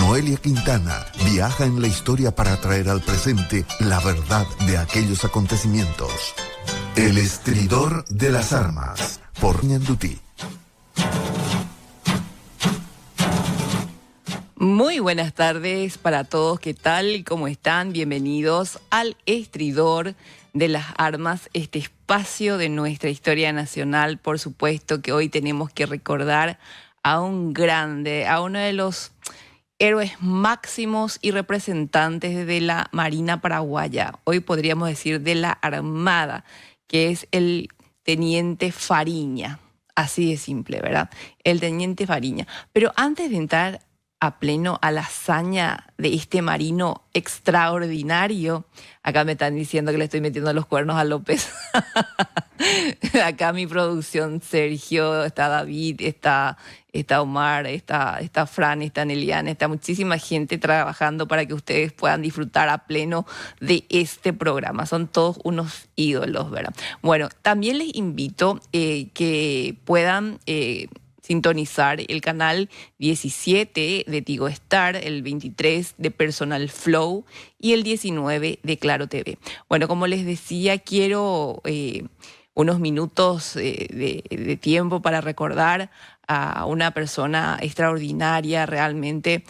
Noelia Quintana viaja en la historia para traer al presente la verdad de aquellos acontecimientos. El estridor de las armas, por Ñandutí. Muy buenas tardes para todos, ¿qué tal? ¿Cómo están? Bienvenidos al Estridor de las Armas, este espacio de nuestra historia nacional. Por supuesto que hoy tenemos que recordar a un grande, a uno de los héroes máximos y representantes de la Marina paraguaya, hoy podríamos decir de la Armada, que es el Teniente Fariña. Así de simple, ¿verdad? El Teniente Fariña. Pero antes de entrar a pleno a la hazaña de este marino extraordinario, acá me están diciendo que le estoy metiendo los cuernos a López. Acá mi producción, Sergio, está David, está Omar, está Fran, está Neliana, está muchísima gente trabajando para que ustedes puedan disfrutar a pleno de este programa. Son todos unos ídolos, ¿verdad? Bueno, también les invito que puedan sintonizar el canal 17 de Tigo Star, el 23 de Personal Flow y el 19 de Claro TV. Bueno, como les decía, quiero unos minutos de tiempo para recordar a una persona extraordinaria realmente.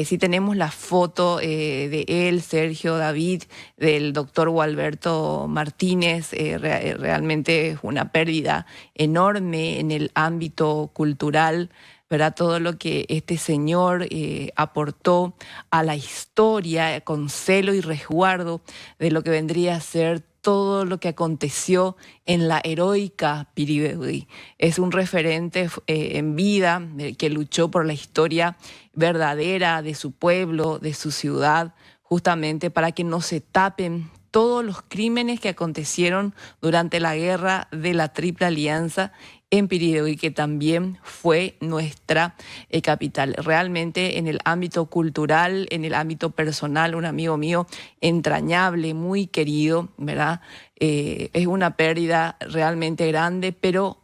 Si tenemos la foto de él, Sergio, David, del doctor Gualberto Martínez, realmente es una pérdida enorme en el ámbito cultural, ¿verdad? Todo lo que este señor aportó a la historia con celo y resguardo de lo que vendría a ser todo lo que aconteció en la heroica Piribebuy. Es un referente en vida que luchó por la historia verdadera de su pueblo, de su ciudad, justamente para que no se tapen todos los crímenes que acontecieron durante la guerra de la Triple Alianza en Piribebuy, que también fue nuestra capital. Realmente en el ámbito cultural, en el ámbito personal, un amigo mío entrañable, muy querido, ¿verdad? Es una pérdida realmente grande, pero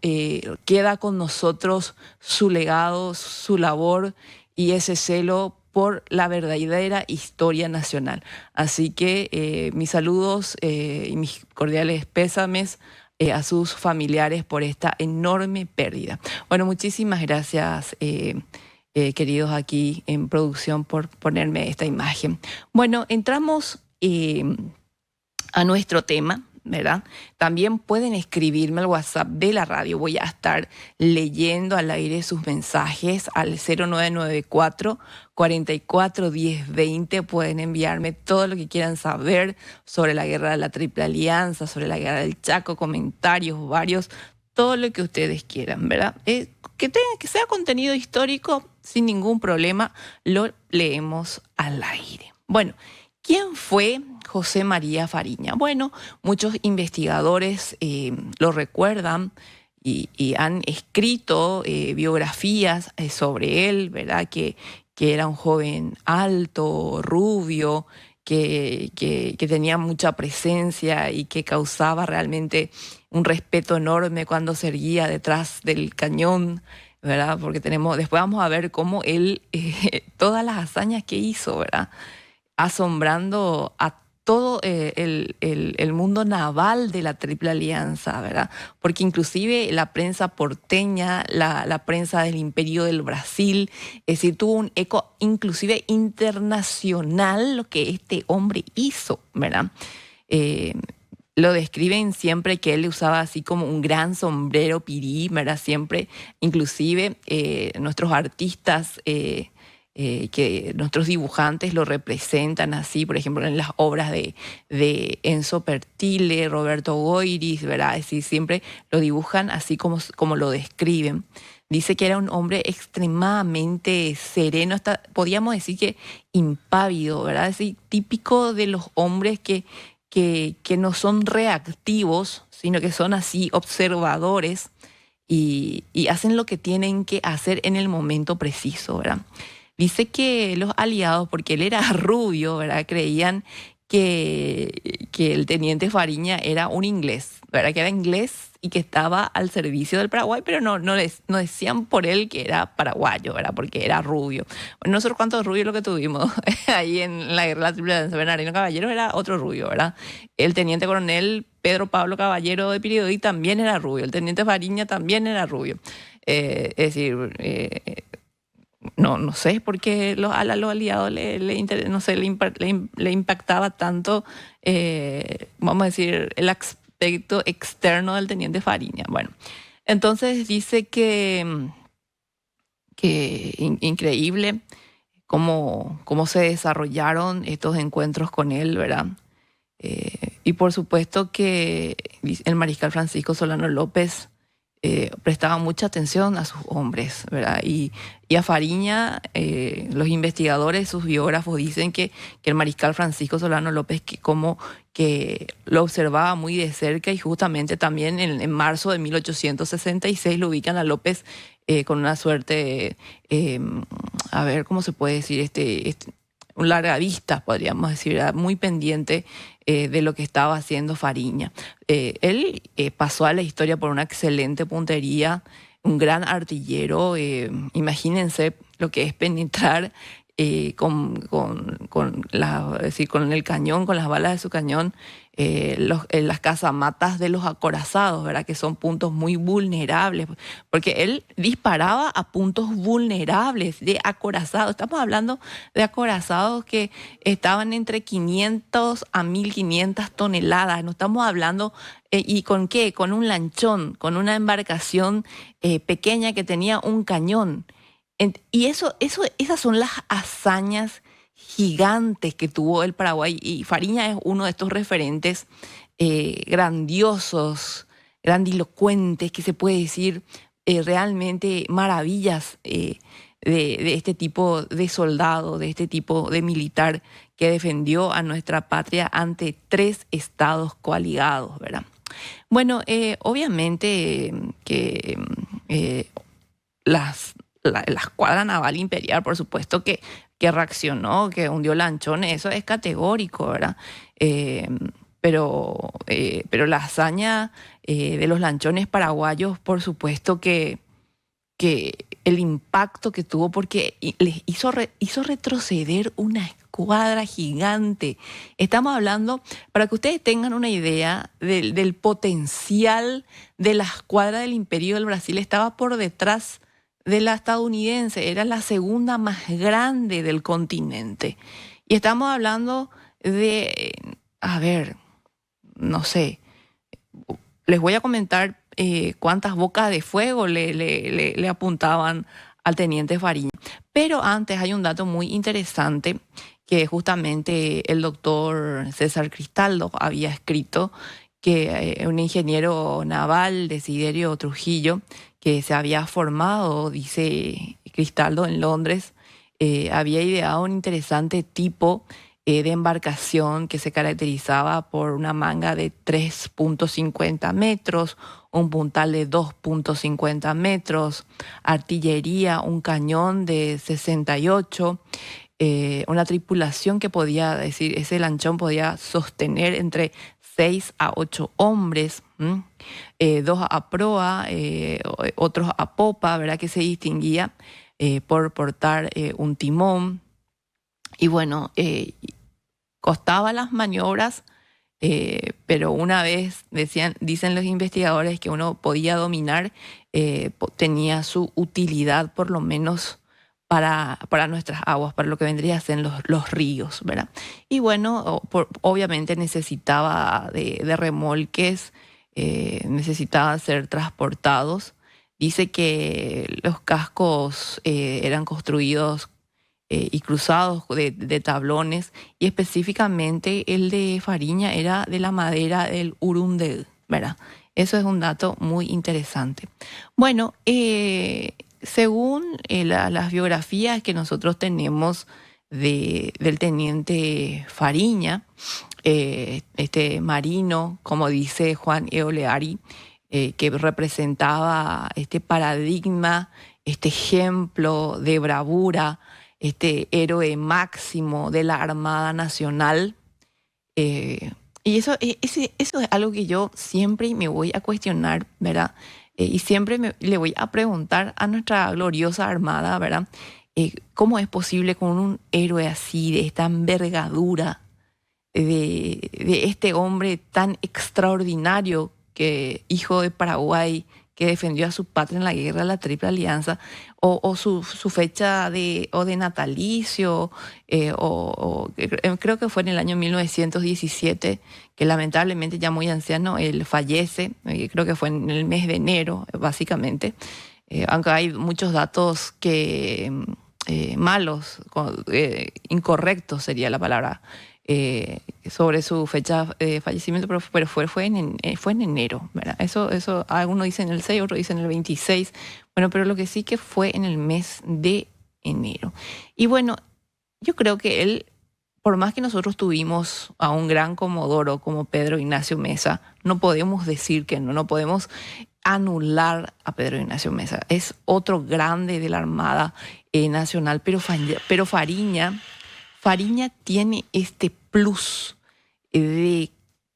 queda con nosotros su legado, su labor y ese celo por la verdadera historia nacional. Así que mis saludos y mis cordiales pésames a sus familiares por esta enorme pérdida. Bueno, muchísimas gracias, queridos aquí en producción, por ponerme esta imagen. Bueno, entramos a nuestro tema, ¿verdad? También pueden escribirme al WhatsApp de la radio. Voy a estar leyendo al aire sus mensajes al 0994 44 10 20. Pueden enviarme todo lo que quieran saber sobre la guerra de la Triple Alianza, sobre la guerra del Chaco, comentarios varios, todo lo que ustedes quieran, ¿verdad? Que sea contenido histórico, sin ningún problema, lo leemos al aire. Bueno, ¿quién fue José María Fariña? Bueno, muchos investigadores lo recuerdan y han escrito biografías sobre él, ¿verdad? Que era un joven alto, rubio, que tenía mucha presencia y que causaba realmente un respeto enorme cuando se erguía detrás del cañón, ¿verdad? Porque después vamos a ver cómo él, todas las hazañas que hizo, ¿verdad? Asombrando a todo el mundo naval de la Triple Alianza, ¿verdad? Porque inclusive la prensa porteña, la prensa del Imperio del Brasil, es decir, tuvo un eco inclusive internacional lo que este hombre hizo, ¿verdad? Lo describen siempre que él usaba así como un gran sombrero pirí, ¿verdad? Siempre, inclusive nuestros artistas, que nuestros dibujantes lo representan así, por ejemplo, en las obras de Enzo Pertile, Roberto Goiris, ¿verdad? Es decir, siempre lo dibujan así como lo describen. Dice que era un hombre extremadamente sereno, podríamos decir que impávido, ¿verdad? Es decir, típico de los hombres que no son reactivos, sino que son así observadores y hacen lo que tienen que hacer en el momento preciso, ¿verdad? Dice que los aliados, porque él era rubio, ¿verdad?, creían que el teniente Fariña era un inglés, ¿verdad?, que era inglés, y que estaba al servicio del Paraguay, pero no decían por él que era paraguayo, ¿verdad? Porque era rubio. Bueno, nosotros cuántos rubios lo que tuvimos ahí en la guerra de la Triple Alianza. Bernardino Caballero era otro rubio, ¿verdad? El teniente coronel Pedro Pablo Caballero de Piridoy también era rubio, el teniente Fariña también era rubio. Es decir, no sé por qué a los aliados no sé, le impactaba tanto, vamos a decir, el aspecto externo del teniente Fariña. Bueno, entonces dice que increíble cómo se desarrollaron estos encuentros con él, ¿verdad? Y por supuesto que el mariscal Francisco Solano López prestaba mucha atención a sus hombres, ¿verdad? Y a Fariña, los investigadores, sus biógrafos dicen que el mariscal Francisco Solano López que lo observaba muy de cerca, y justamente también en marzo de 1866 lo ubican a López con una suerte, a ver, ¿cómo se puede decir? Un larga vista, podríamos decir, era muy pendiente de lo que estaba haciendo Fariña. Él pasó a la historia por una excelente puntería, un gran artillero. Imagínense lo que es penetrar es decir, con el cañón, con las balas de su cañón, las casamatas de los acorazados, ¿verdad? Que son puntos muy vulnerables, porque él disparaba a puntos vulnerables de acorazados. Estamos hablando de acorazados que estaban entre 500 a 1500 toneladas. No estamos hablando, ¿y con qué? Con un lanchón, con una embarcación pequeña que tenía un cañón. Y esas son las hazañas gigantes que tuvo el Paraguay, y Fariña es uno de estos referentes grandiosos, grandilocuentes, que se puede decir realmente maravillas de este tipo de soldado, de este tipo de militar que defendió a nuestra patria ante 3 estados coaligados, ¿verdad? Bueno, obviamente que la escuadra naval imperial, por supuesto que reaccionó, que hundió lanchones, eso es categórico, ¿verdad? Pero la hazaña de los lanchones paraguayos, por supuesto que el impacto que tuvo, porque les hizo retroceder una escuadra gigante. Estamos hablando, para que ustedes tengan una idea del potencial de la escuadra del Imperio del Brasil, estaba por detrás de la estadounidense, era la segunda más grande del continente. Y estamos hablando de, a ver, no sé, les voy a comentar cuántas bocas de fuego le apuntaban al teniente Fariña. Pero antes hay un dato muy interesante que justamente el doctor César Cristaldo había escrito, que un ingeniero naval, Desiderio Trujillo, que se había formado, dice Cristaldo, en Londres, había ideado un interesante tipo de embarcación que se caracterizaba por una manga de 3.50 metros, un puntal de 2.50 metros, artillería, un cañón de 68, una tripulación que podía decir, ese lanchón podía sostener entre 6 a 8 hombres, 2 a proa, otros a popa, ¿verdad? Que se distinguía por portar un timón. Y bueno, costaba las maniobras, pero una vez, dicen los investigadores, que uno podía dominar, tenía su utilidad por lo menos para nuestras aguas, para lo que vendría a ser los ríos, ¿verdad? Y bueno, obviamente necesitaba de remolques, necesitaban ser transportados. Dice que los cascos eran construidos y cruzados de tablones, y específicamente el de Fariña era de la madera del urundel, ¿verdad? Eso es un dato muy interesante. Bueno, según las biografías que nosotros tenemos del teniente Fariña, este marino, como dice Juan Eoleari, que representaba este paradigma, este ejemplo de bravura, este héroe máximo de la Armada Nacional, Y eso es algo que yo siempre me voy a cuestionar, ¿verdad? Y siempre le voy a preguntar a nuestra gloriosa Armada, ¿verdad? ¿Cómo es posible con un héroe así, de esta envergadura, de este hombre tan extraordinario, que hijo de Paraguay, que defendió a su patria en la guerra de la Triple Alianza, o su fecha de natalicio, creo que fue en el año 1917, que lamentablemente ya muy anciano, él fallece, creo que fue en el mes de enero, básicamente, aunque hay muchos datos que malos, incorrectos sería la palabra, sobre su fecha de fallecimiento, pero fue en enero, ¿verdad? Eso algunos dicen el 6, otros dicen el 26. Bueno, pero lo que sí que fue en el mes de enero. Y bueno, yo creo que él, por más que nosotros tuvimos a un gran comodoro como Pedro Ignacio Mesa, no podemos decir que no podemos anular a Pedro Ignacio Mesa. Es otro grande de la Armada Nacional, pero Fariña tiene este plus de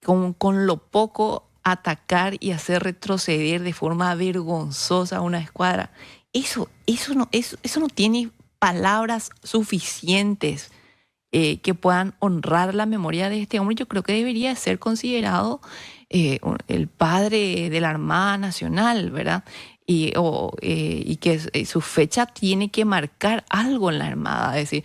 con lo poco atacar y hacer retroceder de forma vergonzosa a una escuadra. Eso no tiene palabras suficientes que puedan honrar la memoria de este hombre. Yo creo que debería ser considerado el padre de la Armada Nacional, ¿verdad? Y que su fecha tiene que marcar algo en la Armada. Es decir,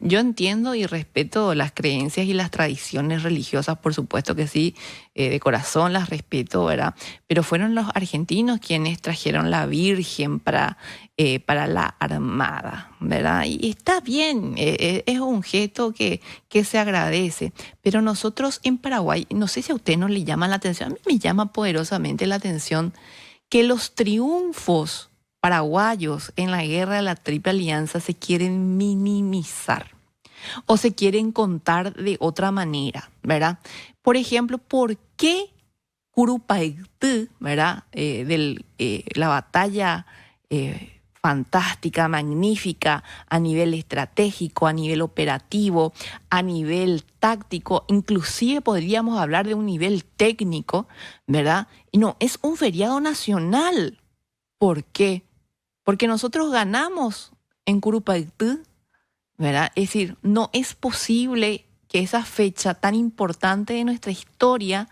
yo entiendo y respeto las creencias y las tradiciones religiosas, por supuesto que sí, de corazón las respeto, ¿verdad? Pero fueron los argentinos quienes trajeron la Virgen para la Armada, ¿verdad? Y está bien, es un gesto que se agradece, pero nosotros en Paraguay, no sé si a usted no le llama la atención, a mí me llama poderosamente la atención que los triunfos paraguayos en la guerra de la Triple Alianza se quieren minimizar o se quieren contar de otra manera, ¿verdad? Por ejemplo, ¿por qué Curupaytí, ¿verdad? La batalla fantástica, magnífica a nivel estratégico, a nivel operativo, a nivel táctico, inclusive podríamos hablar de un nivel técnico, ¿verdad? Y no, es un feriado nacional. ¿Por qué? Porque nosotros ganamos en Curupaytí, ¿verdad? Es decir, no es posible que esa fecha tan importante de nuestra historia,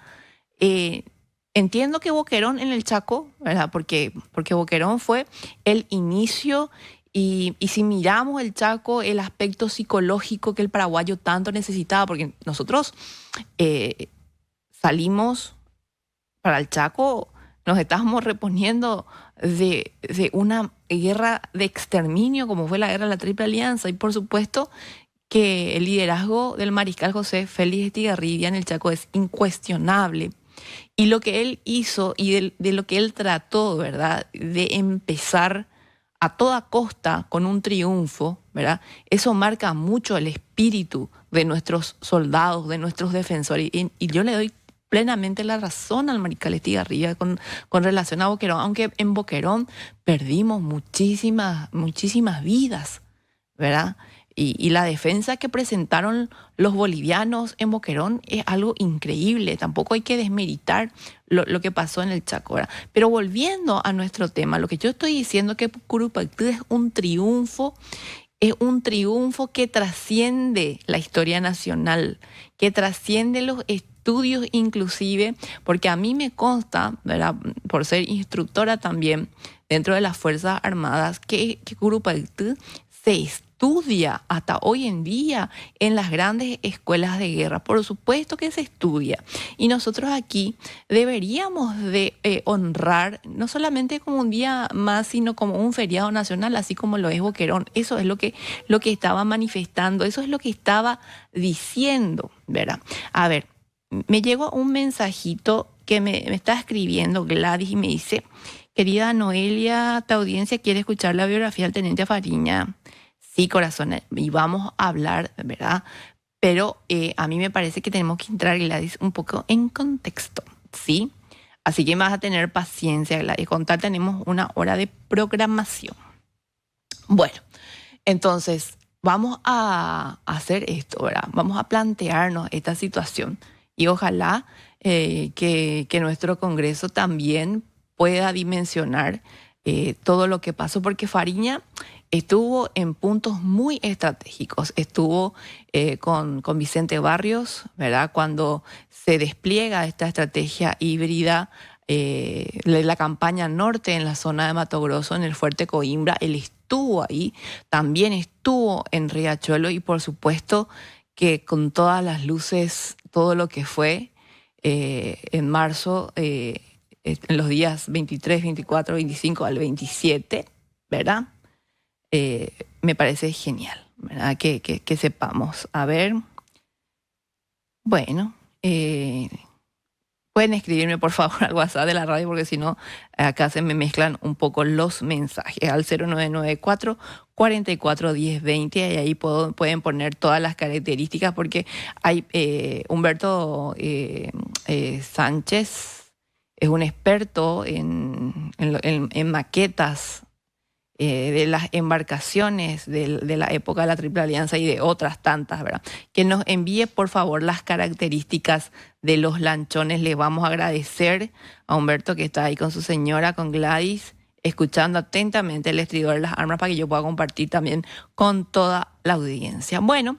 entiendo que Boquerón en el Chaco, ¿verdad? Porque Boquerón fue el inicio y si miramos el Chaco, el aspecto psicológico que el paraguayo tanto necesitaba, porque nosotros salimos para el Chaco, nos estábamos reponiendo de una guerra de exterminio como fue la guerra de la Triple Alianza, y por supuesto que el liderazgo del mariscal José Félix Estigarribia en el Chaco es incuestionable. Y lo que él hizo y de lo que él trató, ¿verdad?, de empezar a toda costa con un triunfo, ¿verdad?, eso marca mucho el espíritu de nuestros soldados, de nuestros defensores. Y yo le doy plenamente la razón al mariscal Estigarribia con relación a Boquerón, aunque en Boquerón perdimos muchísimas vidas, ¿verdad? Y la defensa que presentaron los bolivianos en Boquerón es algo increíble. Tampoco hay que desmeritar lo que pasó en el Chaco, ¿verdad? Pero volviendo a nuestro tema, lo que yo estoy diciendo es que Curupaytí es un triunfo que trasciende la historia nacional, que trasciende los estudios inclusive, porque a mí me consta, ¿verdad?, por ser instructora también dentro de las Fuerzas Armadas, que Curupaytí se estudia hasta hoy en día en las grandes escuelas de guerra. Por supuesto que se estudia. Y nosotros aquí deberíamos de honrar, no solamente como un día más, sino como un feriado nacional, así como lo es Boquerón. Eso es lo que estaba manifestando, eso es lo que estaba diciendo, ¿verdad? A ver, me llegó un mensajito que me está escribiendo Gladys y me dice: querida Noelia, tu audiencia quiere escuchar la biografía del teniente Fariña. Sí, corazón, y vamos a hablar, ¿verdad? Pero a mí me parece que tenemos que entrar, Gladys, un poco en contexto, ¿sí? Así que vas a tener paciencia, Gladys. Con tal tenemos una hora de programación. Bueno, entonces vamos a hacer esto, ¿verdad? Vamos a plantearnos esta situación. Y ojalá que nuestro Congreso también pueda dimensionar todo lo que pasó, porque Fariña estuvo en puntos muy estratégicos. Estuvo con Vicente Barrios, ¿verdad? Cuando se despliega esta estrategia híbrida, la campaña norte en la zona de Mato Grosso, en el Fuerte Coimbra, él estuvo ahí, también estuvo en Riachuelo y por supuesto que con todas las luces, todo lo que fue en marzo, en los días 23, 24, 25 al 27, ¿verdad? Me parece genial, ¿verdad? Que sepamos. A ver, bueno, pueden escribirme por favor al WhatsApp de la radio porque si no, acá se me mezclan un poco los mensajes al 0994 44 10 20 y ahí pueden poner todas las características porque hay Humberto Sánchez es un experto en maquetas de las embarcaciones de la época de la Triple Alianza y de otras tantas, ¿verdad? Que nos envíe por favor las características de los lanchones. Le vamos a agradecer a Humberto que está ahí con su señora, con Gladys, escuchando atentamente el estridor de las armas para que yo pueda compartir también con toda la audiencia. Bueno,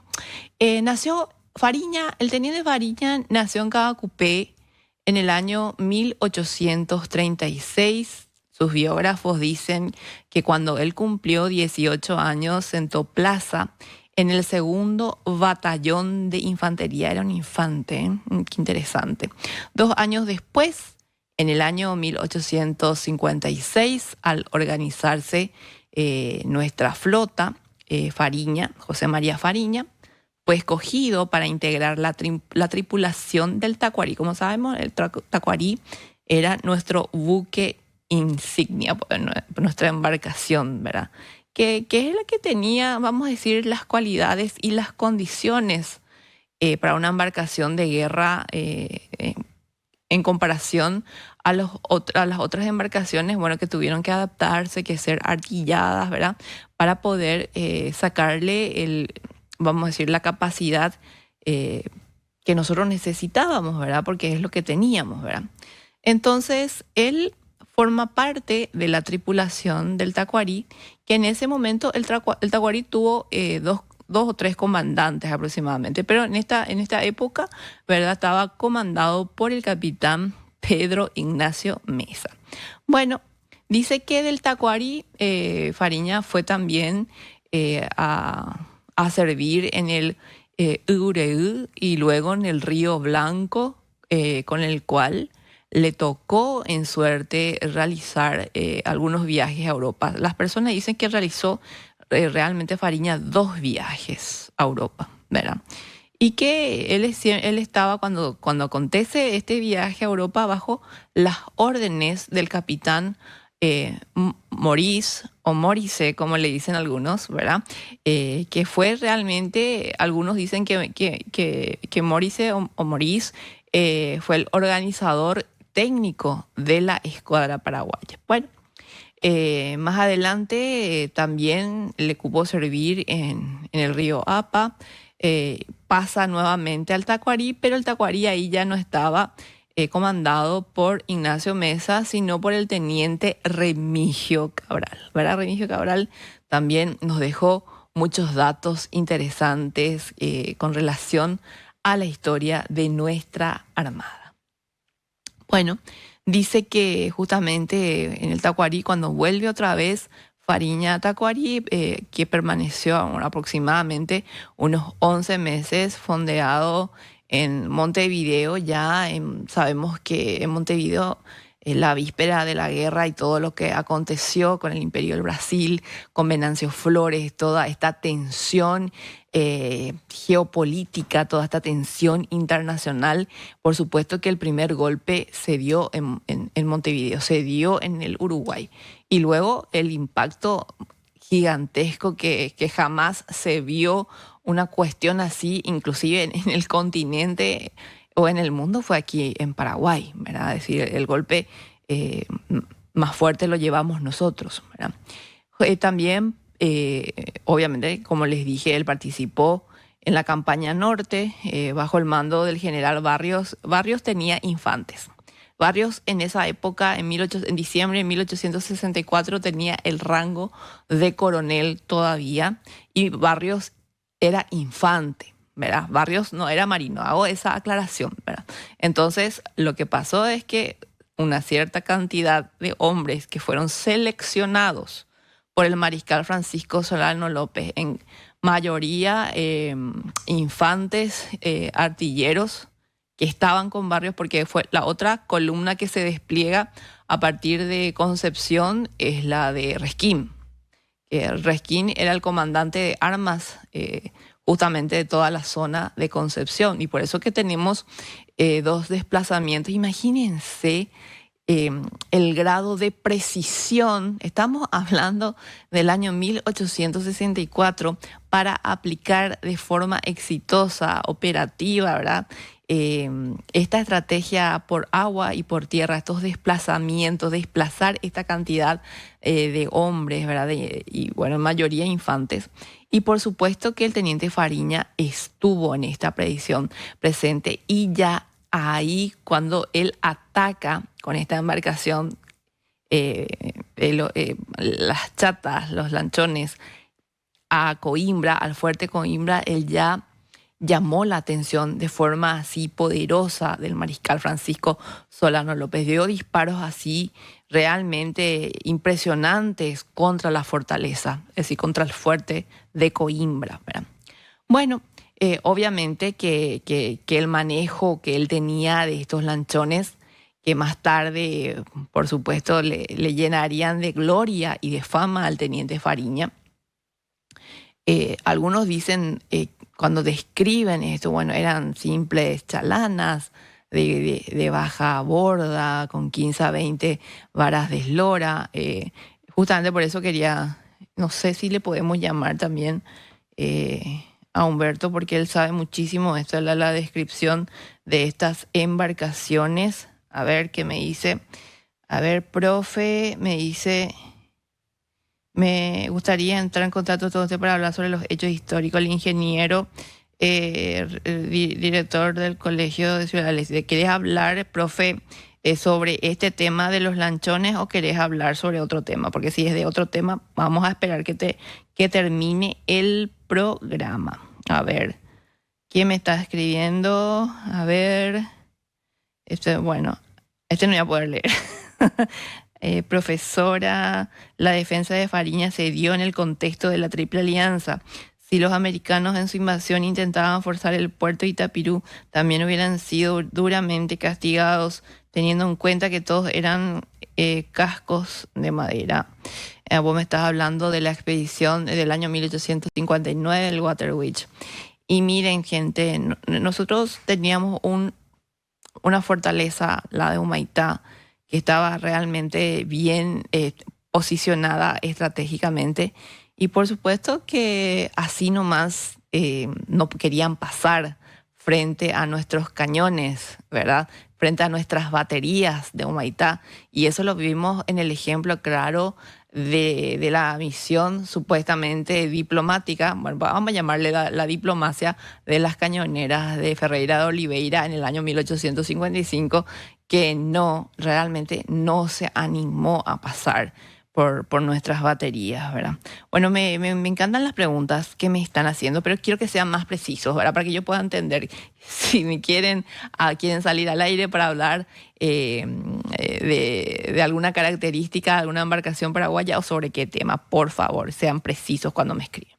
nació Fariña, el teniente Fariña nació en Cavacupé en el año 1836. Sus biógrafos dicen que cuando él cumplió 18 años sentó plaza en el 2º Batallón de Infantería. Era un infante, ¿eh? Qué interesante. 2 años después, en el año 1856, al organizarse nuestra flota, Fariña, José María Fariña, fue escogido para integrar la tripulación del Tacuarí. Como sabemos, el Tacuarí era nuestro buque insignia, nuestra embarcación, ¿verdad? Que es la que tenía, vamos a decir, las cualidades y las condiciones para una embarcación de guerra en comparación a las otras embarcaciones, bueno, que tuvieron que adaptarse, que ser artilladas, ¿verdad? Para poder sacarle vamos a decir, la capacidad que nosotros necesitábamos, ¿verdad? Porque es lo que teníamos, ¿verdad? Entonces, él forma parte de la tripulación del Tacuarí, que en ese momento el Tacuarí tuvo dos o tres comandantes aproximadamente, pero en esta época, ¿verdad? Estaba comandado por el capitán Pedro Ignacio Mesa. Bueno, dice que del Tacuarí Fariña fue también a servir en el Ureú y luego en el Río Blanco, con el cual le tocó en suerte realizar algunos viajes a Europa. Las personas dicen que realizó realmente Fariña 2 viajes a Europa, ¿verdad? Y que él estaba cuando acontece este viaje a Europa bajo las órdenes del capitán Maurice o Maurice, como le dicen algunos, ¿verdad? Que fue realmente, algunos dicen que Maurice o Maurice fue el organizador técnico de la escuadra paraguaya. Bueno, más adelante también le cupo servir en el río Apa, pasa nuevamente al Tacuarí, pero el Tacuarí ahí ya no estaba comandado por Ignacio Mesa, sino por el teniente Remigio Cabral, ¿verdad? Remigio Cabral también nos dejó muchos datos interesantes con relación a la historia de nuestra Armada. Bueno, dice que justamente en el Tacuarí, cuando vuelve otra vez Fariña a Tacuarí, que permaneció aproximadamente unos 11 meses fondeado en Montevideo, sabemos que en Montevideo, la víspera de la guerra y todo lo que aconteció con el Imperio del Brasil, con Venancio Flores, toda esta tensión geopolítica, toda esta tensión internacional, por supuesto que el primer golpe se dio en Montevideo, se dio en el Uruguay. Y luego el impacto gigantesco que jamás se vio una cuestión así, inclusive en el continente o en el mundo, fue aquí en Paraguay, ¿verdad? Es decir, el golpe más fuerte lo llevamos nosotros, ¿verdad? También, obviamente, como les dije, él participó en la campaña norte, bajo el mando del general Barrios. Barrios tenía infantes. Barrios en esa época, en diciembre de 1864, tenía el rango de coronel todavía, y Barrios era infante, ¿verdad? Barrios no era marino, hago esa aclaración, ¿verdad? Entonces, lo que pasó es que una cierta cantidad de hombres que fueron seleccionados por el mariscal Francisco Solano López, en mayoría infantes, artilleros, que estaban con Barrios, porque fue la otra columna que se despliega a partir de Concepción, es la de Resquín. Resquín era el comandante de armas justamente de toda la zona de Concepción, y por eso que tenemos dos desplazamientos. Imagínense el grado de precisión. Estamos hablando del año 1864 para aplicar de forma exitosa, operativa, ¿verdad? Esta estrategia por agua y por tierra, estos desplazamientos, desplazar esta cantidad de hombres, ¿verdad? Y bueno, en mayoría infantes. Y por supuesto que el teniente Fariña estuvo en esta predicción presente, y ya ahí cuando él ataca con esta embarcación, las chatas, los lanchones, a Coimbra, al fuerte Coimbra, él ya llamó la atención de forma así poderosa del mariscal Francisco Solano López. Dio disparos así realmente impresionantes contra la fortaleza, es decir, contra el fuerte de Coimbra, ¿verdad? Bueno, obviamente que el manejo que él tenía de estos lanchones, que más tarde, por supuesto, le llenarían de gloria y de fama al teniente Fariña. Algunos dicen, cuando describen esto, bueno, eran simples chalanas de baja borda, con 15 a 20 varas de eslora. Justamente por eso quería, no sé si le podemos llamar también a Humberto, porque él sabe muchísimo. Esta es la descripción de estas embarcaciones. A ver qué me dice. A ver, profe, me dice: me gustaría entrar en contacto con usted para hablar sobre los hechos históricos. El ingeniero, director del Colegio de Ciudad del Este. ¿Querés hablar, profe, sobre este tema de los lanchones, o querés hablar sobre otro tema? Porque si es de otro tema, vamos a esperar que termine el programa. A ver, ¿quién me está escribiendo? A ver, bueno, no voy a poder leer. Profesora, la defensa de Fariña se dio en el contexto de la Triple Alianza. Si los americanos en su invasión intentaban forzar el puerto de Itapirú, también hubieran sido duramente castigados, teniendo en cuenta que todos eran cascos de madera. Vos me estás hablando de la expedición del año 1859 del Waterwitch. Y miren, gente, nosotros teníamos una fortaleza, la de Humaitá, que estaba realmente bien posicionada estratégicamente, y por supuesto que así nomás no querían pasar frente a nuestros cañones, ¿verdad? Frente a nuestras baterías de Humaitá, y eso lo vimos en el ejemplo claro de la misión supuestamente diplomática, bueno, vamos a llamarle la diplomacia de las cañoneras de Ferreira de Oliveira en el año 1855, que realmente no se animó a pasar por nuestras baterías, ¿verdad? Bueno, me encantan las preguntas que me están haciendo, pero quiero que sean más precisos, ¿verdad? Para que yo pueda entender si me quieren salir al aire para hablar de alguna característica de alguna embarcación paraguaya, o sobre qué tema. Por favor, sean precisos cuando me escriben.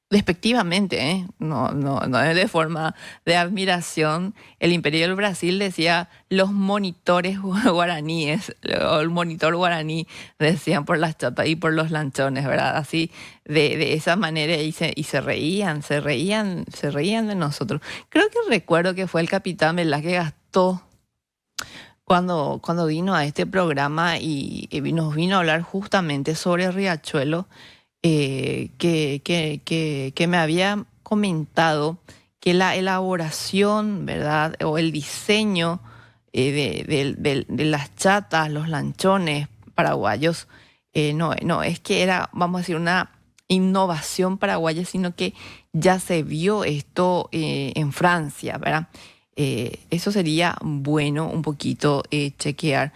Despectivamente, no es de forma de admiración, el Imperio del Brasil decía los monitores guaraníes, o el monitor guaraní, decían por las chatas y por los lanchones, ¿verdad? Así, de esa manera, y se reían de nosotros. Creo que recuerdo que fue el capitán Velázquez Gastó cuando vino a este programa y nos vino a hablar justamente sobre Riachuelo, que me había comentado que la elaboración, ¿verdad?, o el diseño de las chatas, los lanchones paraguayos, no es que era, vamos a decir, una innovación paraguaya, sino que ya se vio esto en Francia, ¿verdad? Eso sería bueno un poquito chequear.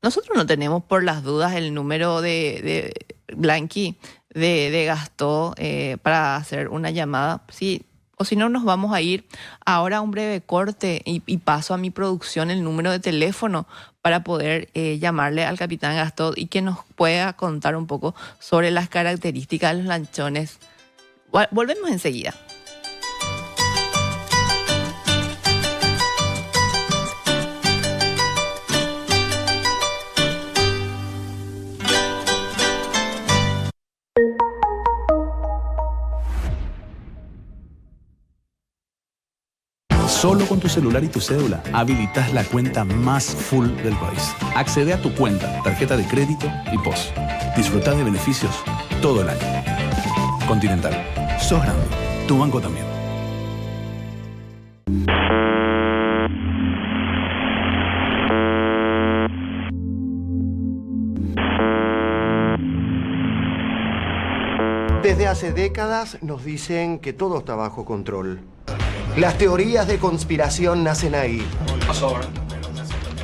Nosotros no tenemos por las dudas el número de Blanqui, de Gastó, para hacer una llamada. Sí, o si no, nos vamos a ir ahora a un breve corte y paso a mi producción el número de teléfono para poder llamarle al capitán Gastó y que nos pueda contar un poco sobre las características de los lanchones. Volvemos enseguida. Solo con tu celular y tu cédula habilitas la cuenta más full del país. Accede a tu cuenta, tarjeta de crédito y POS. Disfruta de beneficios todo el año. Continental. Sos grande. Tu banco también. Desde hace décadas nos dicen que todo está bajo control. Las teorías de conspiración nacen ahí.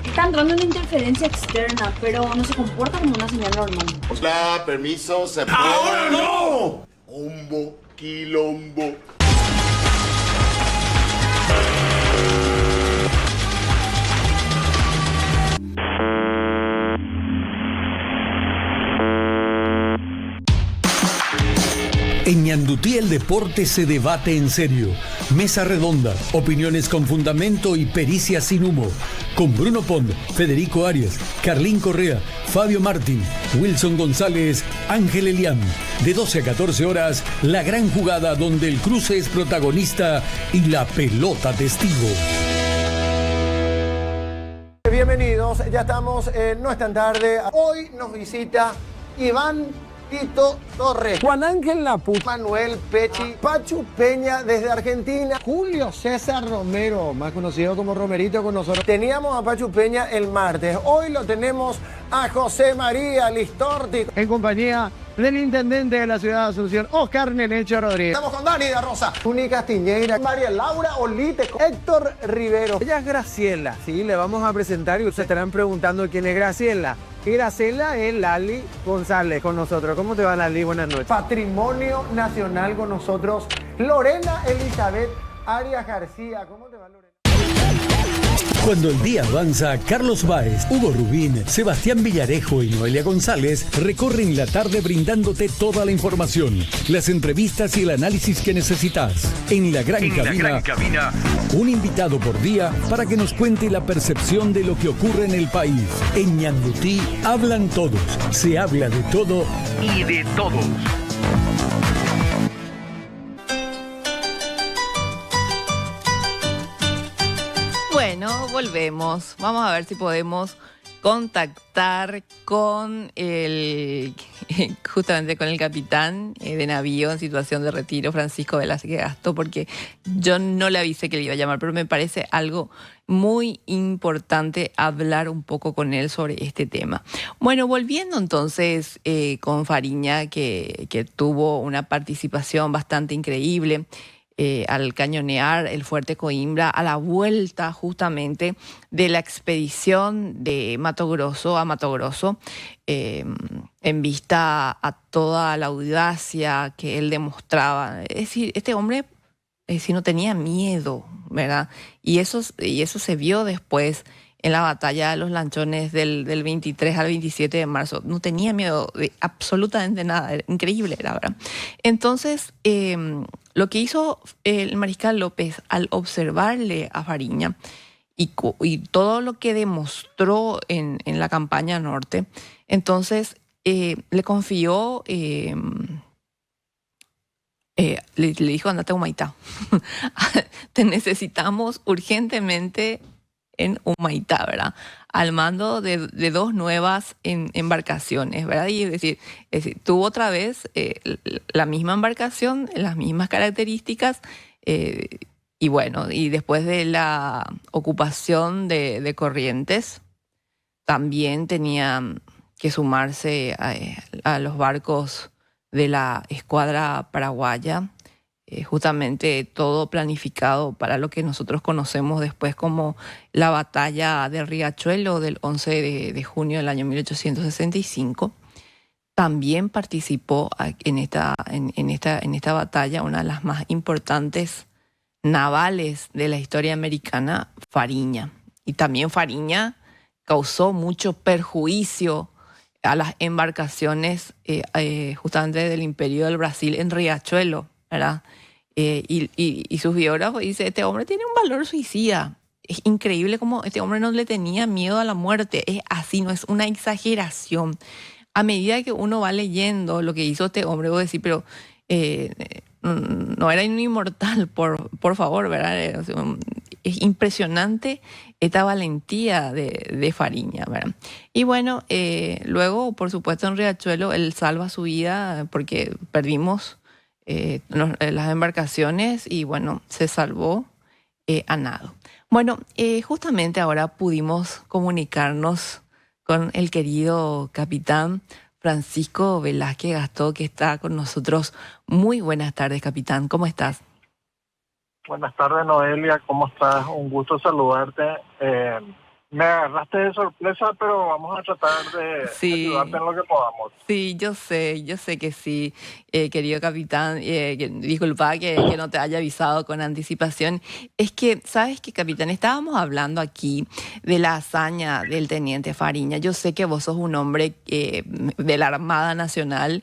Está entrando una interferencia externa, pero no se comporta como una señal normal. Hola, permiso, se puede. ¡Ahora no! Hombo, quilombo. En Ñandutí el deporte se debate en serio. Mesa redonda, opiniones con fundamento y pericia sin humo. Con Bruno Pond, Federico Arias, Carlín Correa, Fabio Martín, Wilson González, Ángel Elián. De 12 a 14 horas, la gran jugada donde el cruce es protagonista y la pelota testigo. Bienvenidos, ya estamos en No es tan tarde. Hoy nos visita Iván Tito Torres, Juan Ángel Lapu, Manuel Pechi, Pachu Peña desde Argentina, Julio César Romero, más conocido como Romerito con nosotros. Teníamos a Pachu Peña el martes, hoy lo tenemos a José María Listorti, En compañía del intendente de la ciudad de Asunción, Oscar Nenecho Rodríguez. estamos con Dani de Rosa, Tuni Castiñeira, María Laura Olite, Héctor Rivero. Ella es Graciela, sí, le vamos a presentar y ustedes estarán preguntando quién es Graciela. Y Graciela es Lali González con nosotros. ¿Cómo te va, Lali? Buenas noches. Patrimonio Nacional con nosotros, Lorena Elizabeth Arias García. ¿Cómo te va, Lorena? Cuando el día avanza, Carlos Báez, Hugo Rubín, Sebastián Villarejo y Noelia González recorren la tarde brindándote toda la información, las entrevistas y el análisis que necesitas. En la gran cabina, un invitado por día para que nos cuente la percepción de lo que ocurre en el país. En Ñandutí hablan todos, se habla de todo y de todos. Bueno, volvemos. Vamos a ver si podemos contactar con justamente con el capitán de navío en situación de retiro, Francisco Velázquez Gastó, porque yo no le avisé que le iba a llamar, pero me parece algo muy importante hablar un poco con él sobre este tema. Bueno, volviendo entonces con Fariña, que tuvo una participación bastante increíble al cañonear el fuerte Coimbra a la vuelta justamente de la expedición de Mato Grosso a Mato Grosso, en vista a toda la audacia que él demostraba. Es decir, este hombre no tenía miedo, ¿verdad? Y eso se vio después en la batalla de los lanchones del 23 al 27 de marzo. No tenía miedo de absolutamente nada, era increíble, era, ¿verdad? Entonces, lo que hizo el mariscal López al observarle a Fariña y todo lo que demostró en la campaña norte, entonces le confió, le dijo, andate a Humaitá, te necesitamos urgentemente en Humaitá, ¿verdad? Al mando de dos nuevas embarcaciones, ¿verdad? Y es decir, tuvo otra vez la misma embarcación, las mismas características, y bueno, y después de la ocupación de Corrientes, también tenía que sumarse a los barcos de la escuadra paraguaya. Justamente todo planificado para lo que nosotros conocemos después como la batalla de Riachuelo del 11 de junio del año 1865. También participó en esta batalla, una de las más importantes navales de la historia americana, Fariña. Y también Fariña causó mucho perjuicio a las embarcaciones justamente del Imperio del Brasil en Riachuelo, ¿verdad? Y sus biógrafos dicen, este hombre tiene un valor suicida. Es increíble cómo este hombre no le tenía miedo a la muerte. Es así, no es una exageración. A medida que uno va leyendo lo que hizo este hombre, vos decís, pero no era un inmortal, por favor, ¿verdad? O sea, es impresionante esta valentía de Fariña, ¿verdad? Y bueno, luego, por supuesto, en Riachuelo, él salva su vida porque perdimos las embarcaciones y bueno, se salvó a nado. Bueno, justamente ahora pudimos comunicarnos con el querido capitán Francisco Velázquez Gastó, que está con nosotros. Muy buenas tardes, capitán. ¿Cómo estás? Buenas tardes, Noelia. ¿Cómo estás? Un gusto saludarte. Me agarraste de sorpresa, pero vamos a tratar de ayudarte en lo que podamos. Sí, yo sé que sí, querido capitán. Disculpa que no te haya avisado con anticipación. Es que, ¿sabes qué, capitán? Estábamos hablando aquí de la hazaña del teniente Fariña. Yo sé que vos sos un hombre de la Armada Nacional,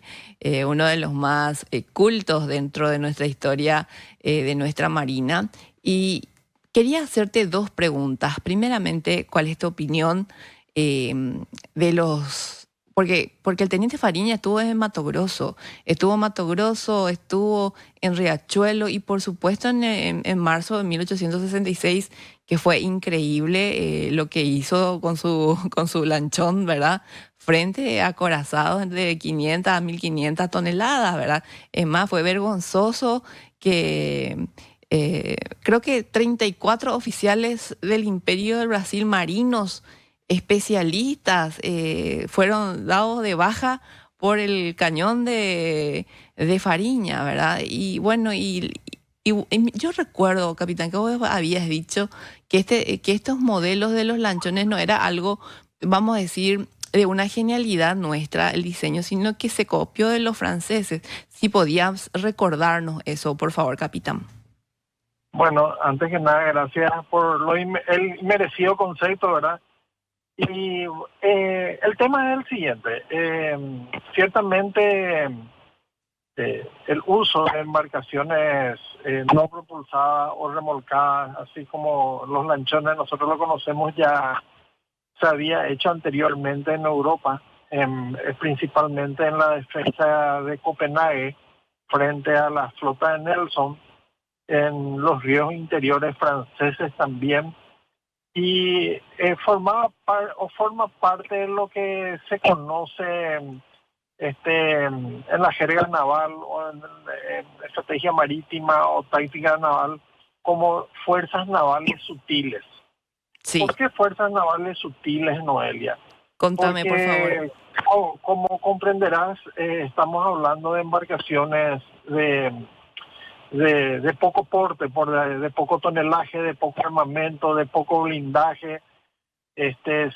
uno de los más cultos dentro de nuestra historia, de nuestra Marina. Y quería hacerte dos preguntas. Primeramente, ¿cuál es tu opinión de los...? Porque el teniente Fariña estuvo en Mato Grosso, estuvo en Riachuelo y por supuesto en marzo de 1866, que fue increíble lo que hizo con su lanchón, ¿verdad? Frente a acorazados de 500 a 1500 toneladas, ¿verdad? Es más, fue vergonzoso que... creo que 34 oficiales del Imperio del Brasil, marinos, especialistas, fueron dados de baja por el cañón de Fariña, ¿verdad? Y bueno, y yo recuerdo, capitán, que vos habías dicho que estos modelos de los lanchones no era algo, vamos a decir, de una genialidad nuestra el diseño, sino que se copió de los franceses. Si podías recordarnos eso, por favor, capitán. Bueno, antes que nada, gracias por el merecido concepto, ¿verdad? Y el tema es el siguiente. Ciertamente, el uso de embarcaciones no propulsadas o remolcadas, así como los lanchones, nosotros lo conocemos, ya se había hecho anteriormente en Europa, principalmente en la defensa de Copenhague, frente a la flota de Nelson, en los ríos interiores franceses también, y forma parte de lo que se conoce en la jerga naval o en estrategia marítima o táctica naval como fuerzas navales sutiles. Sí. ¿Por qué fuerzas navales sutiles, Noelia? Contame, por favor. Como comprenderás, estamos hablando de embarcaciones de poco porte, de poco tonelaje, de poco armamento, de poco blindaje.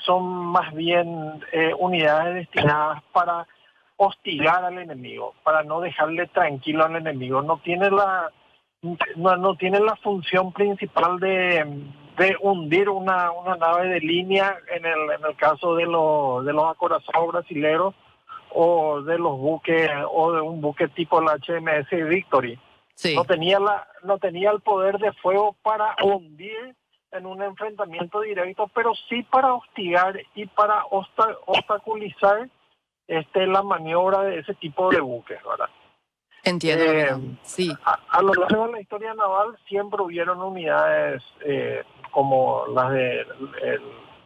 Son más bien unidades destinadas para hostigar al enemigo, para no dejarle tranquilo al enemigo. No tiene la función principal de hundir una nave de línea en el caso de los acorazados brasileros o de los buques o de un buque tipo el HMS Victory. Sí. No tenía el poder de fuego para hundir en un enfrentamiento directo, pero sí para hostigar y para obstaculizar la maniobra de ese tipo de buques, ¿verdad? Entiendo, sí. A lo largo de la historia naval siempre hubieron unidades como las del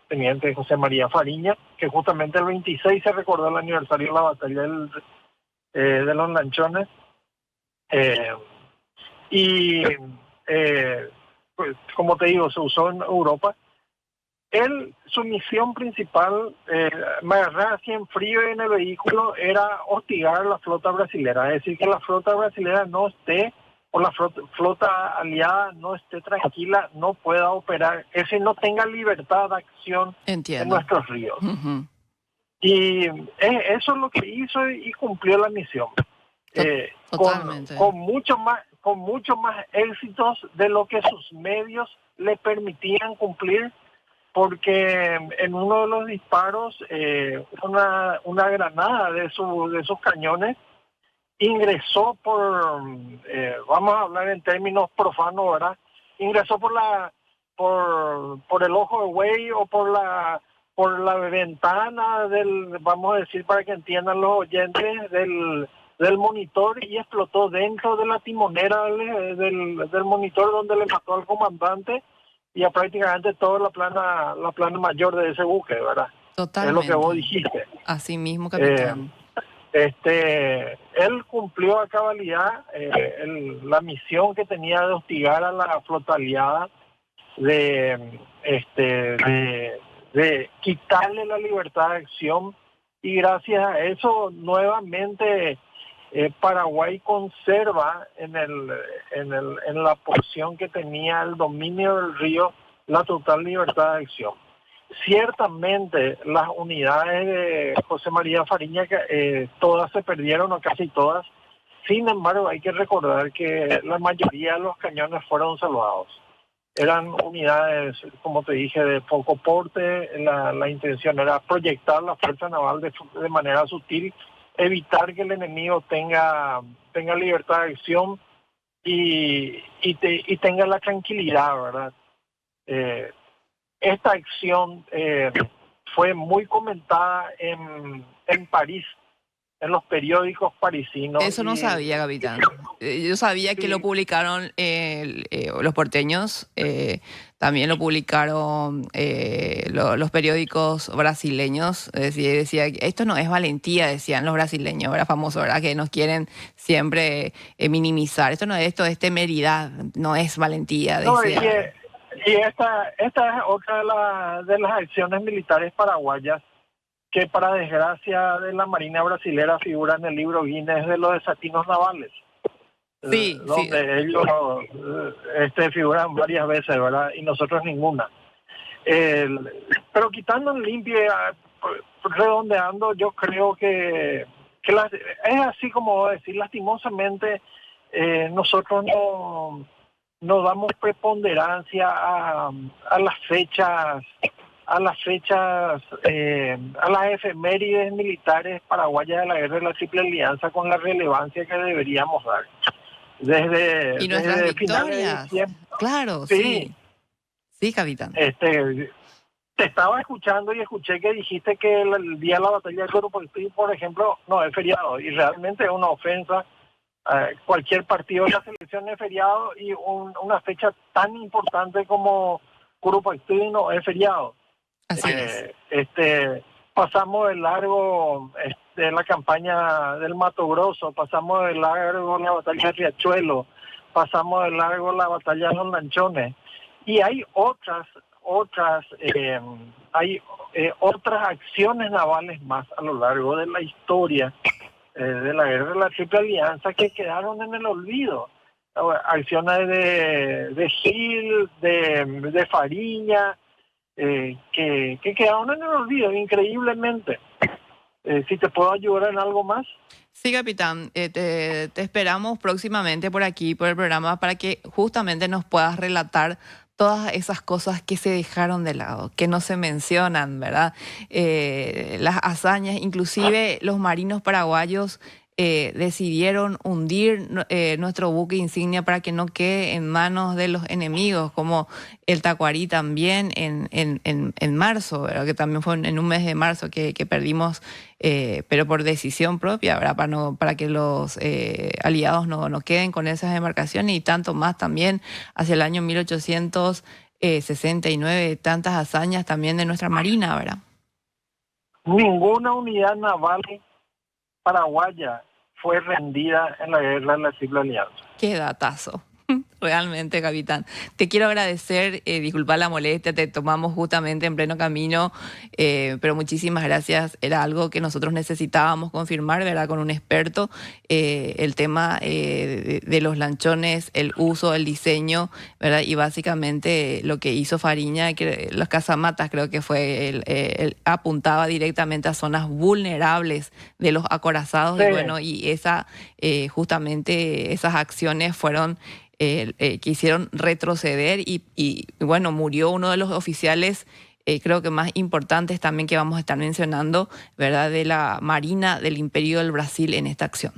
teniente José María Fariña, que justamente el 26 se recordó el aniversario de la batalla de los lanchones. Pues, como te digo, se usó en Europa Su misión principal, me agarré así en frío y en el vehículo, era hostigar la flota brasilera, es decir, que la flota brasilera no esté, o la flota aliada no esté tranquila, no pueda operar, es decir, no tenga libertad de acción en nuestros ríos. Uh-huh. Y eso es lo que hizo y cumplió la misión. Totalmente. Con mucho más éxitos de lo que sus medios le permitían cumplir, porque en uno de los disparos una granada de sus cañones ingresó vamos a hablar en términos profanos, ¿verdad? Ingresó por el ojo de buey o por la ventana vamos a decir para que entiendan los oyentes, del monitor, y explotó dentro de la timonera del monitor, donde le mató al comandante y a prácticamente toda la plana mayor de ese buque, ¿verdad? Totalmente. Es lo que vos dijiste. Así mismo, capitán. Él cumplió a cabalidad la misión que tenía de hostigar a la flota aliada, de quitarle la libertad de acción, y gracias a eso nuevamente Paraguay conserva en la porción que tenía el dominio del río la total libertad de acción. Ciertamente las unidades de José María Fariña, todas se perdieron, o casi todas. Sin embargo, hay que recordar que la mayoría de los cañones fueron salvados. Eran unidades, como te dije, de poco porte. La intención era proyectar la fuerza naval de manera sutil, evitar que el enemigo tenga libertad de acción y tenga la tranquilidad, ¿verdad? Esta acción fue muy comentada en París, en los periódicos parisinos. Eso no sabía, capitán. Yo sabía que lo publicaron los porteños, también lo publicaron los periódicos brasileños. Decía, esto no es valentía, decían los brasileños, era famoso, ¿verdad? Que nos quieren siempre minimizar. Esto es temeridad, no es valentía, decía. Y esta es otra de las acciones militares paraguayas que, para desgracia de la Marina brasilera, figura en el libro Guinness de los desatinos navales. Sí, donde ellos figuran varias veces, ¿verdad? Y nosotros ninguna. Pero quitando en limpio, redondeando, yo creo que es así como voy a decir, lastimosamente nosotros no damos preponderancia a las fechas, a las efemérides militares paraguayas de la guerra de la Triple Alianza con la relevancia que deberíamos dar. Y nuestras victorias. Claro, sí. Sí, capitán. Te estaba escuchando y escuché que dijiste que el día de la batalla del Coropolí, por ejemplo, no es feriado, y realmente es una ofensa. Cualquier partido de la selección es feriado, y una fecha tan importante como Coropolí no es feriado. Así es. Pasamos de largo la campaña del Mato Grosso, pasamos de largo la batalla de Riachuelo, pasamos de largo la batalla de los Lanchones, y hay otras acciones navales más a lo largo de la historia de la guerra de la Triple Alianza que quedaron en el olvido. Acciones de Gil, de Fariña, que quedaron en el olvido, increíblemente. Si te puedo ayudar en algo más. Sí, capitán, te esperamos próximamente por aquí, por el programa, para que justamente nos puedas relatar todas esas cosas que se dejaron de lado, que no se mencionan, ¿verdad? Las hazañas, inclusive los marinos paraguayos decidieron hundir nuestro buque insignia para que no quede en manos de los enemigos, como el Tacuarí también en marzo, ¿verdad? Que también fue en un mes de marzo que perdimos, pero por decisión propia, ¿verdad? Para que los aliados no queden con esas embarcaciones, y tanto más también hacia el año 1869, tantas hazañas también de nuestra marina, ¿verdad? Ninguna unidad naval paraguaya fue rendida en la guerra de la Triple Alianza. Qué datazo. Realmente, capitán. Te quiero agradecer, disculpa la molestia, te tomamos justamente en pleno camino, pero muchísimas gracias. Era algo que nosotros necesitábamos confirmar, ¿verdad? Con un experto, el tema de los lanchones, el uso, el diseño, ¿verdad? Y básicamente lo que hizo Fariña, que los casamatas creo que fue, él apuntaba directamente a zonas vulnerables de los acorazados, Sí. y bueno, y justamente esas acciones fueron que hicieron retroceder y bueno, murió uno de los oficiales, creo que más importantes también que vamos a estar mencionando, ¿verdad? De la Marina del Imperio del Brasil en esta acción.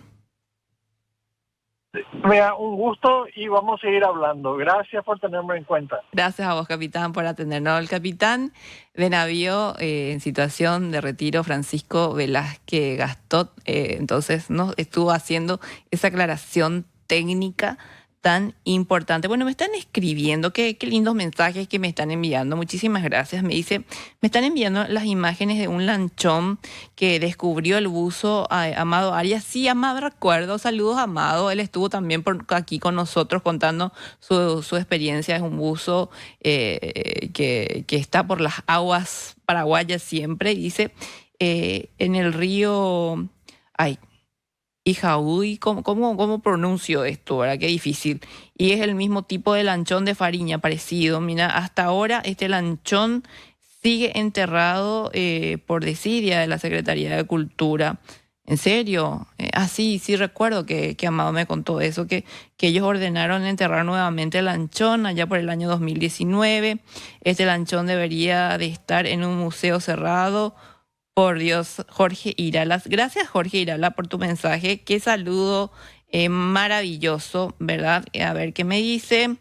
Mira, un gusto y vamos a seguir hablando. Gracias por tenerme en cuenta. Gracias a vos, capitán, por atendernos. El capitán de navío en situación de retiro, Francisco Velázquez Gastot, entonces nos estuvo haciendo esa aclaración técnica tan importante. Bueno, me están escribiendo, qué lindos mensajes que me están enviando. Muchísimas gracias. Me dice, me están enviando las imágenes de un lanchón que descubrió el buzo Amado Arias. Sí, Amado, recuerdo. Saludos, Amado. Él estuvo también por aquí con nosotros contando su experiencia. Es un buzo que está por las aguas paraguayas siempre. Dice, en el río... Ijaúi, ¿cómo pronuncio esto? ¿Verdad? Qué difícil. Y es el mismo tipo de lanchón de Fariña, parecido. Mira, hasta ahora este lanchón sigue enterrado por desidia de la Secretaría de Cultura. ¿En serio? Sí, recuerdo que Amado me contó eso, que ellos ordenaron enterrar nuevamente el lanchón allá por el año 2019. Este lanchón debería de estar en un museo cerrado. Por Dios, Jorge Iralas. Gracias, Jorge Irala, por tu mensaje. Qué saludo maravilloso, ¿verdad? A ver qué me dice.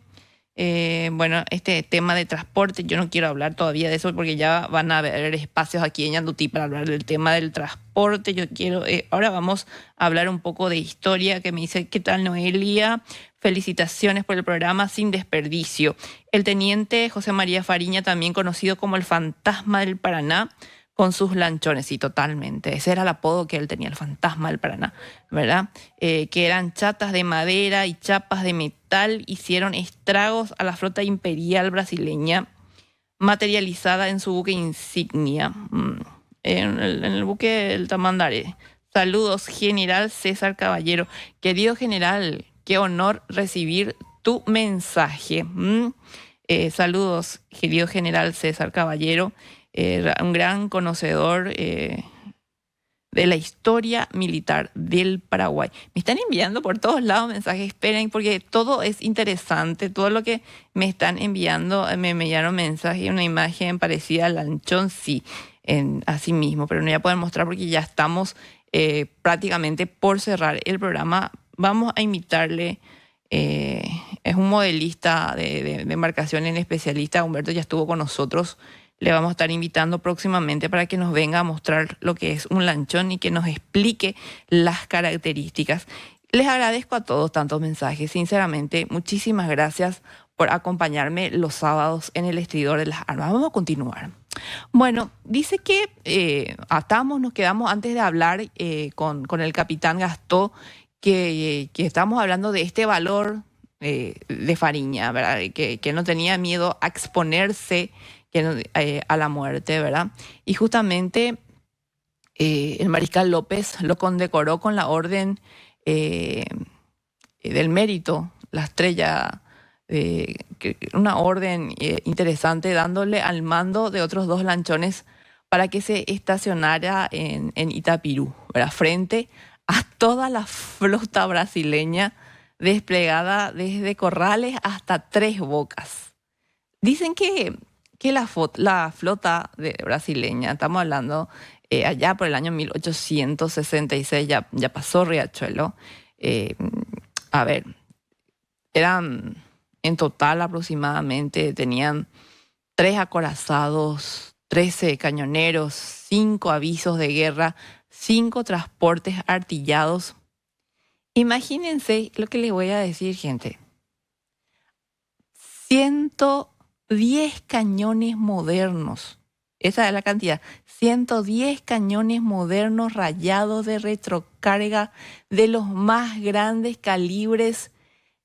Bueno, este tema de transporte, yo no quiero hablar todavía de eso porque ya van a haber espacios aquí en Ñandutí para hablar del tema del transporte. Yo quiero, ahora vamos a hablar un poco de historia, que me dice, ¿qué tal, Noelia? Felicitaciones por el programa Sin Desperdicio. El teniente José María Fariña, también conocido como el Fantasma del Paraná, con sus lanchones, sí, totalmente. Ese era el apodo que él tenía, el Fantasma del Paraná, ¿verdad? Que eran chatas de madera y chapas de metal, hicieron estragos a la flota imperial brasileña, materializada en su buque insignia, en el buque El Tamandaré. Saludos, General César Caballero. Querido general, qué honor recibir tu mensaje. Saludos, querido General César Caballero. Un gran conocedor de la historia militar del Paraguay. Me están enviando por todos lados mensajes, esperen, porque todo es interesante, todo lo que me están enviando, me enviaron mensajes, una imagen parecida al lanchón, sí, así mismo, pero no voy a poder mostrar porque ya estamos prácticamente por cerrar el programa. Vamos a invitarle, es un modelista de embarcaciones especialista, Humberto ya estuvo con nosotros. Le vamos a estar invitando próximamente para que nos venga a mostrar lo que es un lanchón y que nos explique las características. Les agradezco a todos tantos mensajes. Sinceramente, muchísimas gracias por acompañarme los sábados en el Estridor de las Armas. Vamos a continuar. Bueno, dice que nos quedamos antes de hablar con el capitán Gastó, que estamos hablando de este valor de Fariña, ¿verdad? Que no tenía miedo a exponerse a la muerte, ¿verdad? Y justamente el mariscal López lo condecoró con la orden del mérito, la estrella, una orden interesante, dándole al mando de otros 2 lanchones para que se estacionara en Itapirú, ¿verdad? Frente a toda la flota brasileña desplegada desde Corrales hasta Tres Bocas. Dicen que la flota brasileña, estamos hablando allá por el año 1866, ya pasó Riachuelo. Eran en total aproximadamente, tenían 3 acorazados, 13 cañoneros, 5 avisos de guerra, 5 transportes artillados. Imagínense lo que les voy a decir, gente. 110 cañones modernos. Esa es la cantidad. 110 cañones modernos rayados de retrocarga de los más grandes calibres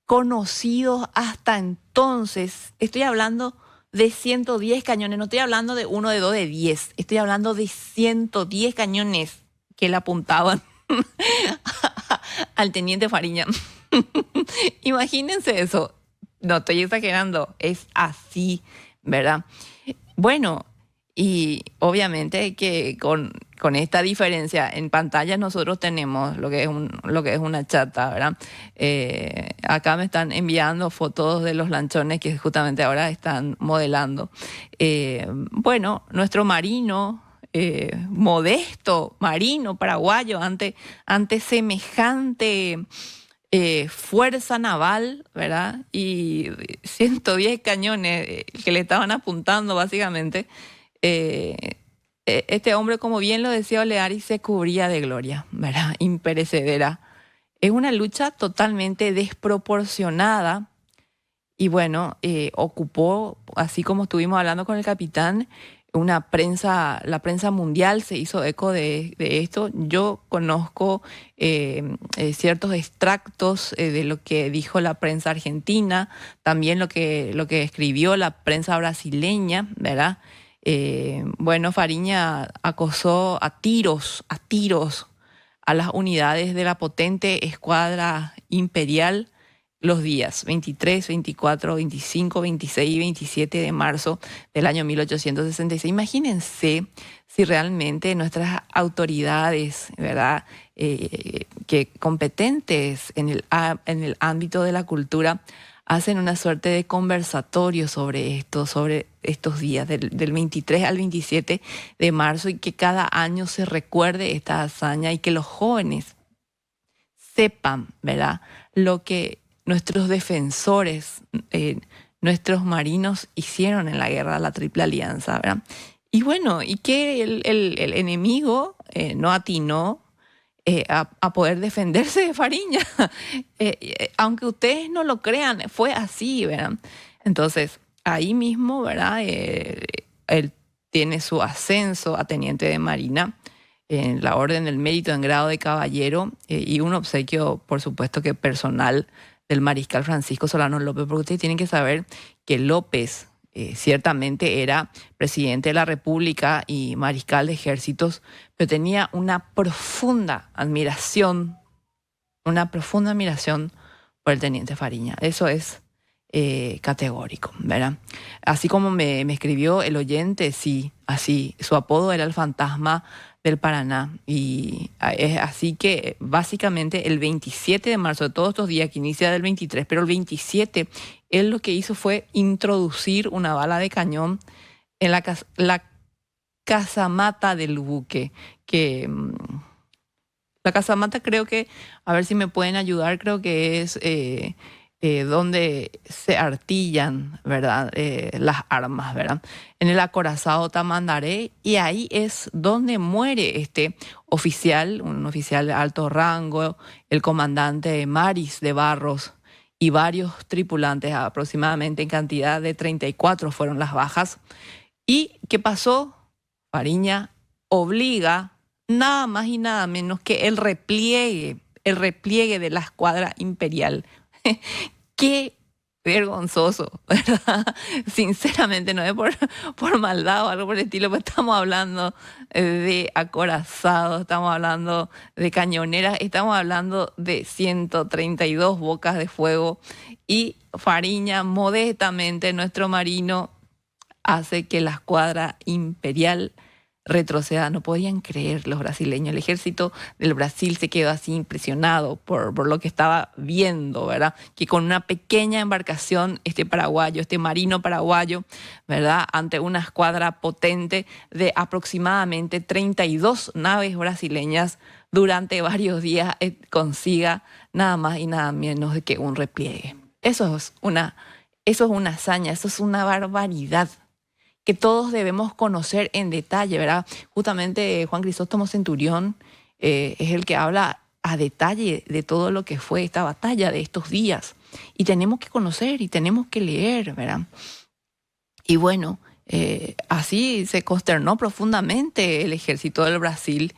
conocidos hasta entonces. Estoy hablando de 110 cañones, no estoy hablando de 1, de 2, de 10. Estoy hablando de 110 cañones que le apuntaban al teniente Fariña. Imagínense eso. No estoy exagerando, es así, ¿verdad? Bueno, y obviamente que con esta diferencia en pantalla nosotros tenemos lo que es una chata, ¿verdad? Acá me están enviando fotos de los lanchones que justamente ahora están modelando. Bueno, nuestro marino, modesto marino paraguayo ante semejante fuerza naval, ¿verdad? Y 110 cañones que le estaban apuntando básicamente. Este hombre, como bien lo decía Oleari, se cubría de gloria, ¿verdad? Imperecedera. Es una lucha totalmente desproporcionada y bueno, ocupó, así como estuvimos hablando con el capitán, la prensa mundial se hizo eco de esto. Yo conozco ciertos extractos de lo que dijo la prensa argentina, también lo que escribió la prensa brasileña, ¿verdad? Bueno, Fariña acosó a tiros a las unidades de la potente escuadra imperial los días 23, 24, 25, 26 y 27 de marzo del año 1866. Imagínense si realmente nuestras autoridades, ¿verdad?, que competentes en el ámbito de la cultura, hacen una suerte de conversatorio sobre esto, sobre estos días, del 23 al 27 de marzo, y que cada año se recuerde esta hazaña y que los jóvenes sepan, ¿verdad?, lo que nuestros defensores, nuestros marinos hicieron en la guerra de la Triple Alianza, ¿verdad? Y bueno, y que el enemigo no atinó a poder defenderse de Fariña. Aunque ustedes no lo crean, fue así, ¿verdad? Entonces, ahí mismo, ¿verdad? Él tiene su ascenso a teniente de marina en la Orden del Mérito en grado de caballero y un obsequio, por supuesto, que personal del mariscal Francisco Solano López, porque ustedes tienen que saber que López ciertamente era presidente de la República y mariscal de ejércitos, pero tenía una profunda admiración por el teniente Fariña. Eso es categórico, ¿verdad? Así como me escribió el oyente, sí, así, su apodo era el fantasma del Paraná, y es así que básicamente el 27 de marzo de todos estos días, que inicia del 23, pero el 27, él lo que hizo fue introducir una bala de cañón en la casamata del buque, que la casamata, creo que, a ver si me pueden ayudar, creo que es donde se artillan, ¿verdad?, las armas, ¿verdad?, en el acorazado Tamandaré, y ahí es donde muere este oficial, un oficial de alto rango, el comandante Maris de Barros, y varios tripulantes, aproximadamente en cantidad de 34 fueron las bajas. ¿Y qué pasó? Fariña obliga nada más y nada menos que el repliegue de la escuadra imperial. Qué vergonzoso, ¿verdad? Sinceramente, no es por maldad o algo por el estilo, pero estamos hablando de acorazados, estamos hablando de cañoneras, estamos hablando de 132 bocas de fuego, y Fariña, modestamente, nuestro marino, hace que la escuadra imperial retroceda. No podían creer los brasileños. El ejército del Brasil se quedó así impresionado por lo que estaba viendo, ¿verdad? Que con una pequeña embarcación, este marino paraguayo, ¿verdad?, ante una escuadra potente de aproximadamente 32 naves brasileñas, durante varios días consiga nada más y nada menos de que un repliegue. Eso es una hazaña, eso es una barbaridad que todos debemos conocer en detalle, ¿verdad? Justamente Juan Crisóstomo Centurión es el que habla a detalle de todo lo que fue esta batalla de estos días. Y tenemos que conocer y tenemos que leer, ¿verdad? Y bueno, así se consternó profundamente el ejército del Brasil.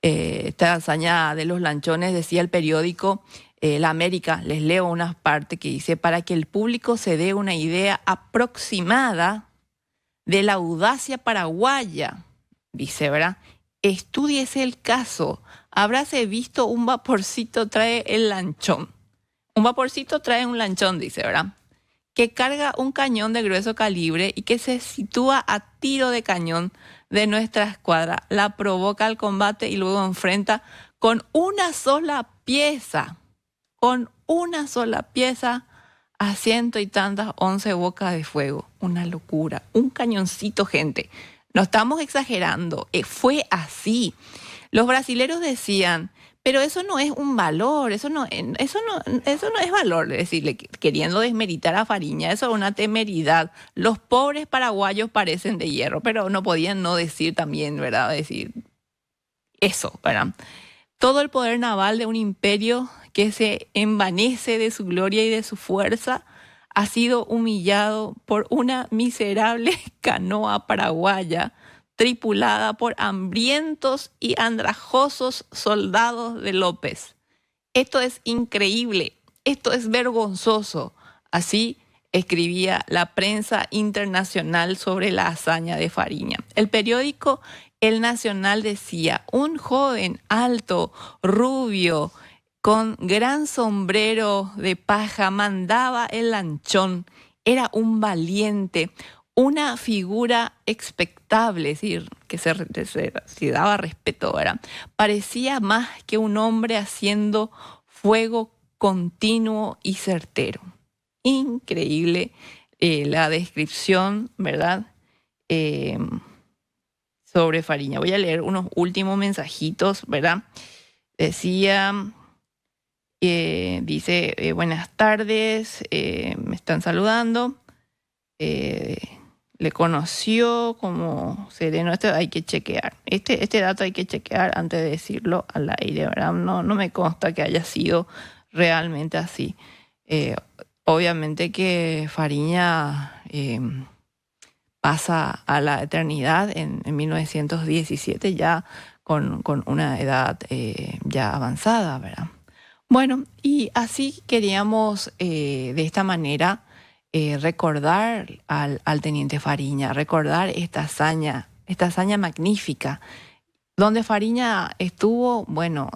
Esta hazaña de los lanchones, decía el periódico, La América, les leo una parte que dice: para que el público se dé una idea aproximada de la audacia paraguaya, dice, ¿verdad? Estúdiese el caso. Habráse visto un vaporcito trae el lanchón. Un vaporcito trae un lanchón, dice, ¿verdad? Que carga un cañón de grueso calibre y que se sitúa a tiro de cañón de nuestra escuadra. La provoca al combate y luego enfrenta con una sola pieza a 100 y tantas 11 bocas de fuego. Una locura. Un cañoncito, gente. No estamos exagerando. Fue así. Los brasileros decían, pero eso no es un valor, eso no es valor, decirle, queriendo desmeritar a Fariña, eso es una temeridad. Los pobres paraguayos parecen de hierro, pero no podían no decir también, ¿verdad? Decir eso, ¿verdad? Todo el poder naval de un imperio que se envanece de su gloria y de su fuerza ha sido humillado por una miserable canoa paraguaya tripulada por hambrientos y andrajosos soldados de López. Esto es increíble, esto es vergonzoso. Así escribía la prensa internacional sobre la hazaña de Fariña. El periódico El Nacional decía: un joven alto, rubio, con gran sombrero de paja, mandaba el lanchón. Era un valiente, una figura expectable, es decir, que se daba respeto, ¿verdad? Parecía más que un hombre haciendo fuego continuo y certero. Increíble la descripción, ¿verdad? Sobre Fariña. Voy a leer unos últimos mensajitos, ¿verdad? Decía, dice, buenas tardes, me están saludando. Le conoció como sereno. Esto hay que chequear. Este dato hay que chequear antes de decirlo al aire, ¿verdad? No me consta que haya sido realmente así. Obviamente que Fariña pasa a la eternidad en 1917 ya con una edad ya avanzada, ¿verdad? Bueno, y así queríamos de esta manera recordar al teniente Fariña, recordar esta hazaña magnífica, donde Fariña estuvo, bueno,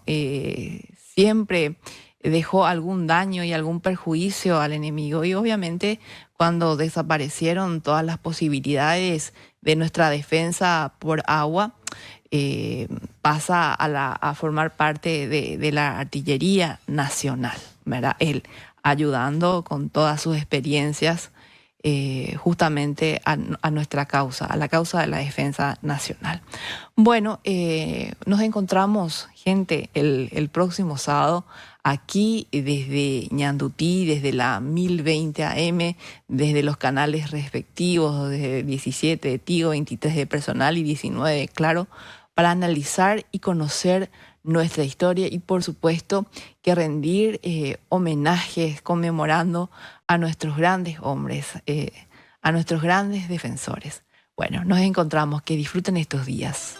siempre dejó algún daño y algún perjuicio al enemigo, y obviamente cuando desaparecieron todas las posibilidades de nuestra defensa por agua, pasa a formar parte de la artillería nacional, ¿verdad? Él ayudando con todas sus experiencias justamente a nuestra causa, a la causa de la defensa nacional. Bueno, nos encontramos, gente, el próximo sábado aquí desde Ñandutí, desde la 1020 AM, desde los canales respectivos, desde 17 de Tigo, 23 de Personal y 19 de Claro, para analizar y conocer nuestra historia y, por supuesto, que rendir homenajes conmemorando a nuestros grandes hombres, a nuestros grandes defensores. Bueno, nos encontramos. Que disfruten estos días.